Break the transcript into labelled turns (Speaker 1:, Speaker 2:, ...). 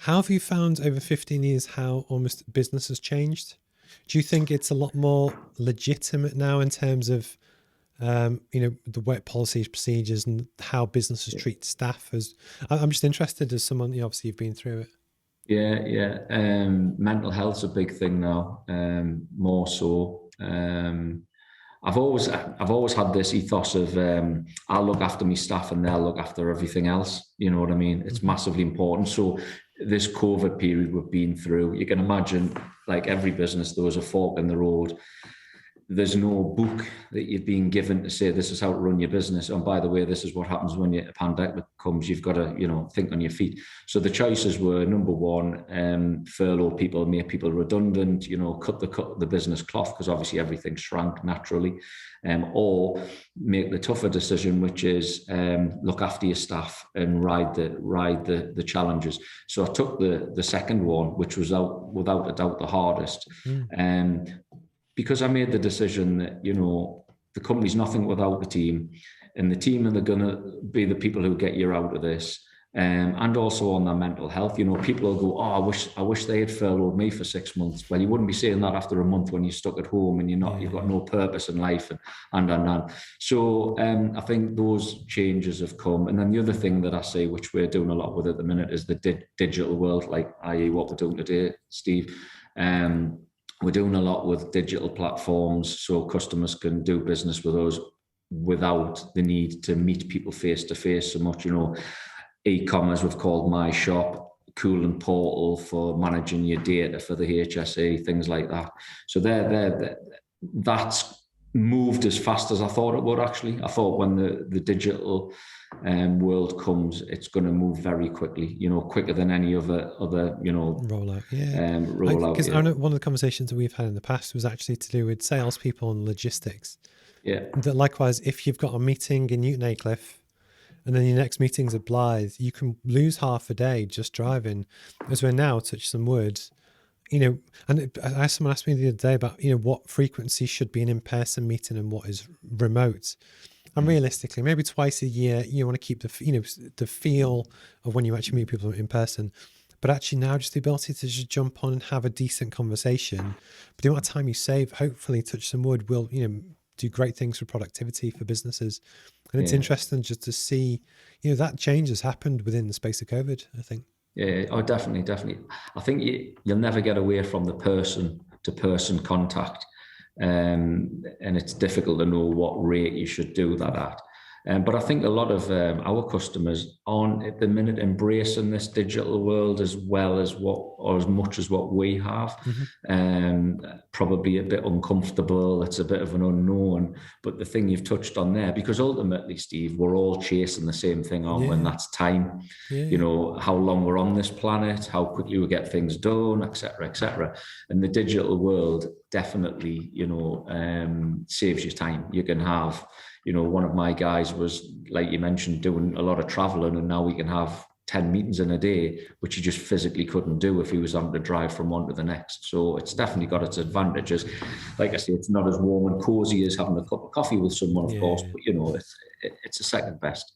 Speaker 1: How have you found over 15 years how almost business has changed? Do you think it's a lot more legitimate now in terms of, the work policies, procedures, and how businesses treat staff? I'm just interested as someone, obviously you've been through it.
Speaker 2: Yeah, yeah. Mental health's a big thing now, more so. I've always had this ethos of I'll look after my staff and they'll look after everything else. You know what I mean? It's
Speaker 1: Mhm.
Speaker 2: massively important. So this COVID period we've been through, you can imagine, like every business, there was a fork in the road. There's no book that you've been given to say this is how to run your business. And by the way, this is what happens when a pandemic comes. You've got to, think on your feet. So the choices were: number one, furlough people, make people redundant, cut the business cloth because obviously everything shrank naturally, or make the tougher decision, which is look after your staff and ride the challenges. So I took the second one, which was without a doubt the hardest.
Speaker 1: Mm.
Speaker 2: Um, because I made the decision that, the company's nothing without the team, and the team are going to be the people who get you out of this. And also on their mental health, people will go, oh, I wish they had furloughed me for 6 months. Well, you wouldn't be saying that after a month when you're stuck at home and you've got no purpose in life and. So I think those changes have come. And then the other thing that I see, which we're doing a lot with at the minute, is the digital world, like i.e. what we're doing today, Steve. We're doing a lot with digital platforms so customers can do business with us without the need to meet people face to face so much. E-commerce we've called My Shop, cooling portal for managing your data for the HSE, things like that. So that's moved as fast as I thought it would, actually. I thought when the digital world comes, it's going to move very quickly, quicker than any other
Speaker 1: Rollout. Yeah.
Speaker 2: rollout.
Speaker 1: Because I know one of the conversations that we've had in the past was actually to do with salespeople and logistics.
Speaker 2: Yeah.
Speaker 1: That likewise, if you've got a meeting in Newton Aycliffe and then your next meeting's at Blythe, you can lose half a day just driving. As we're now, touch some wood, and someone asked me the other day about, what frequency should be an in-person meeting and what is remote. And realistically, maybe twice a year, you want to keep the feel of when you actually meet people in person. But actually now just the ability to just jump on and have a decent conversation. But the amount of time you save, hopefully, touch some wood, will, do great things for productivity for businesses. And it's interesting just to see, that change has happened within the space of COVID, I think.
Speaker 2: Yeah, oh, definitely. I think you'll never get away from the person-to-person contact. And it's difficult to know what rate you should do that at. But I think a lot of our customers aren't at the minute embracing this digital world as well as or as much as what we have. Probably a bit uncomfortable. It's a bit of an unknown. But the thing you've touched on there, because ultimately, Steve, we're all chasing the same thing, aren't we? And that's time.
Speaker 1: Yeah.
Speaker 2: How long we're on this planet, how quickly we get things done, etc., etc. And the digital world definitely, saves you time. You can have, one of my guys was, like you mentioned, doing a lot of traveling, and now we can have 10 meetings in a day, which he just physically couldn't do if he was on the drive from one to the next. So it's definitely got its advantages. Like I say, it's not as warm and cozy as having a cup of coffee with someone, of course, but it's a second best.